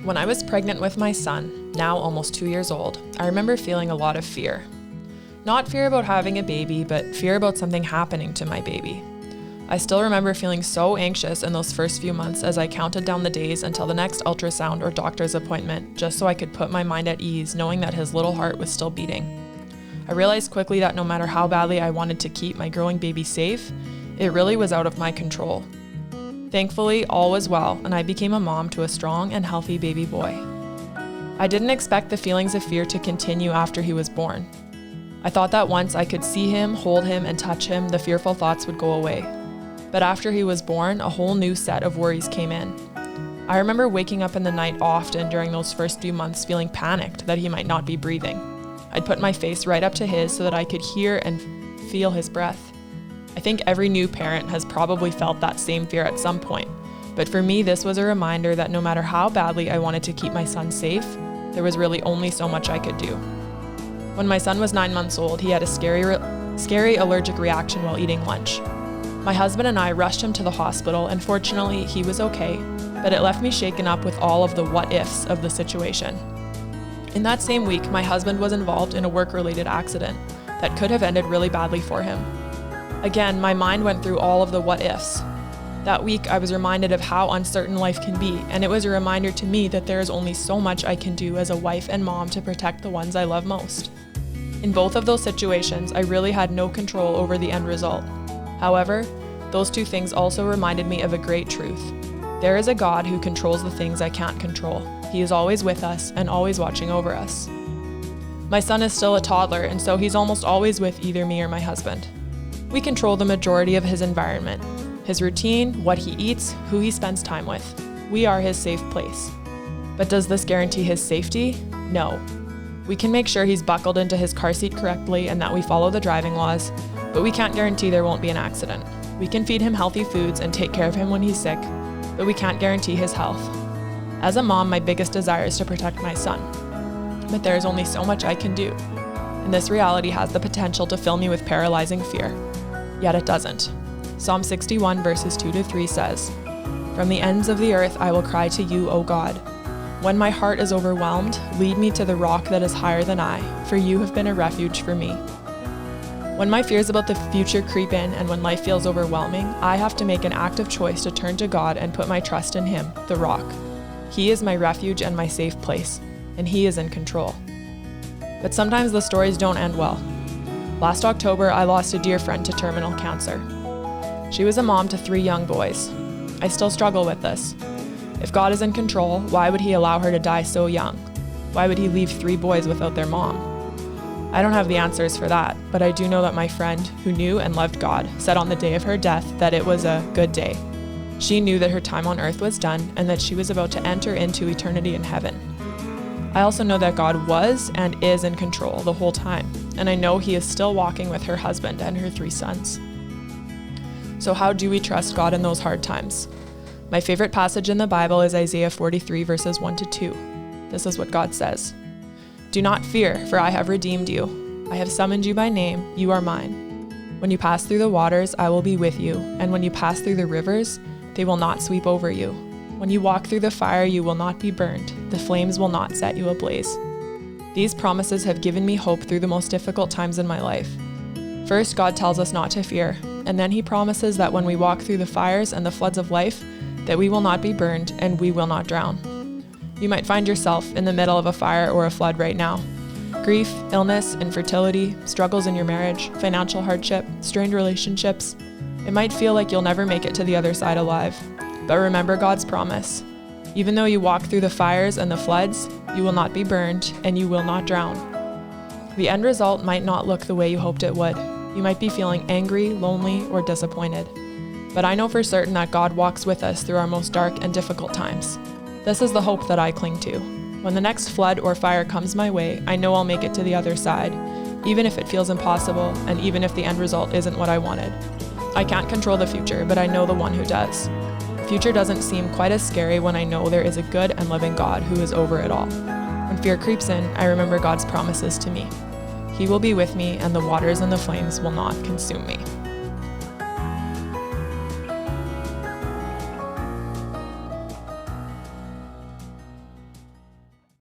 When I was pregnant with my son, now almost 2 years old, I remember feeling a lot of fear. Not fear about having a baby, but fear about something happening to my baby. I still remember feeling so anxious in those first few months as I counted down the days until the next ultrasound or doctor's appointment, just so I could put my mind at ease knowing that his little heart was still beating. I realized quickly that no matter how badly I wanted to keep my growing baby safe, it really was out of my control. Thankfully, all was well, and I became a mom to a strong and healthy baby boy. I didn't expect the feelings of fear to continue after he was born. I thought that once I could see him, hold him, and touch him, the fearful thoughts would go away. But after he was born, a whole new set of worries came in. I remember waking up in the night often during those first few months feeling panicked that he might not be breathing. I'd put my face right up to his so that I could hear and feel his breath. I think every new parent has probably felt that same fear at some point, but for me this was a reminder that no matter how badly I wanted to keep my son safe, there was really only so much I could do. When my son was 9 months old, he had a scary allergic reaction while eating lunch. My husband and I rushed him to the hospital, and fortunately he was okay, but it left me shaken up with all of the what-ifs of the situation. In that same week, my husband was involved in a work-related accident that could have ended really badly for him. Again, my mind went through all of the what-ifs. That week, I was reminded of how uncertain life can be, and it was a reminder to me that there is only so much I can do as a wife and mom to protect the ones I love most. In both of those situations, I really had no control over the end result. However, those two things also reminded me of a great truth. There is a God who controls the things I can't control. He is always with us and always watching over us. My son is still a toddler, and so he's almost always with either me or my husband. We control the majority of his environment, his routine, what he eats, who he spends time with. We are his safe place. But does this guarantee his safety? No. We can make sure he's buckled into his car seat correctly and that we follow the driving laws, but we can't guarantee there won't be an accident. We can feed him healthy foods and take care of him when he's sick, but we can't guarantee his health. As a mom, my biggest desire is to protect my son, but there is only so much I can do, and this reality has the potential to fill me with paralyzing fear. Yet it doesn't. Psalm 61 verses 2-3 says, "From the ends of the earth I will cry to you, O God. When my heart is overwhelmed, lead me to the rock that is higher than I, for you have been a refuge for me." When my fears about the future creep in and when life feels overwhelming, I have to make an active choice to turn to God and put my trust in Him, the rock. He is my refuge and my safe place, and He is in control. But sometimes the stories don't end well. Last October, I lost a dear friend to terminal cancer. She was a mom to 3 young boys. I still struggle with this. If God is in control, why would He allow her to die so young? Why would He leave 3 boys without their mom? I don't have the answers for that, but I do know that my friend, who knew and loved God, said on the day of her death that it was a good day. She knew that her time on earth was done and that she was about to enter into eternity in heaven. I also know that God was and is in control the whole time, and I know He is still walking with her husband and her 3 sons. So how do we trust God in those hard times? My favorite passage in the Bible is Isaiah 43 verses 1-2. This is what God says. "Do not fear, for I have redeemed you. I have summoned you by name, you are mine. When you pass through the waters, I will be with you, and when you pass through the rivers, they will not sweep over you. When you walk through the fire, you will not be burned. The flames will not set you ablaze." These promises have given me hope through the most difficult times in my life. First, God tells us not to fear, and then He promises that when we walk through the fires and the floods of life, that we will not be burned and we will not drown. You might find yourself in the middle of a fire or a flood right now. Grief, illness, infertility, struggles in your marriage, financial hardship, strained relationships. It might feel like you'll never make it to the other side alive. But remember God's promise. Even though you walk through the fires and the floods, you will not be burned and you will not drown. The end result might not look the way you hoped it would. You might be feeling angry, lonely, or disappointed. But I know for certain that God walks with us through our most dark and difficult times. This is the hope that I cling to. When the next flood or fire comes my way, I know I'll make it to the other side, even if it feels impossible and even if the end result isn't what I wanted. I can't control the future, but I know the one who does. The future doesn't seem quite as scary when I know there is a good and loving God who is over it all. When fear creeps in, I remember God's promises to me. He will be with me, and the waters and the flames will not consume me.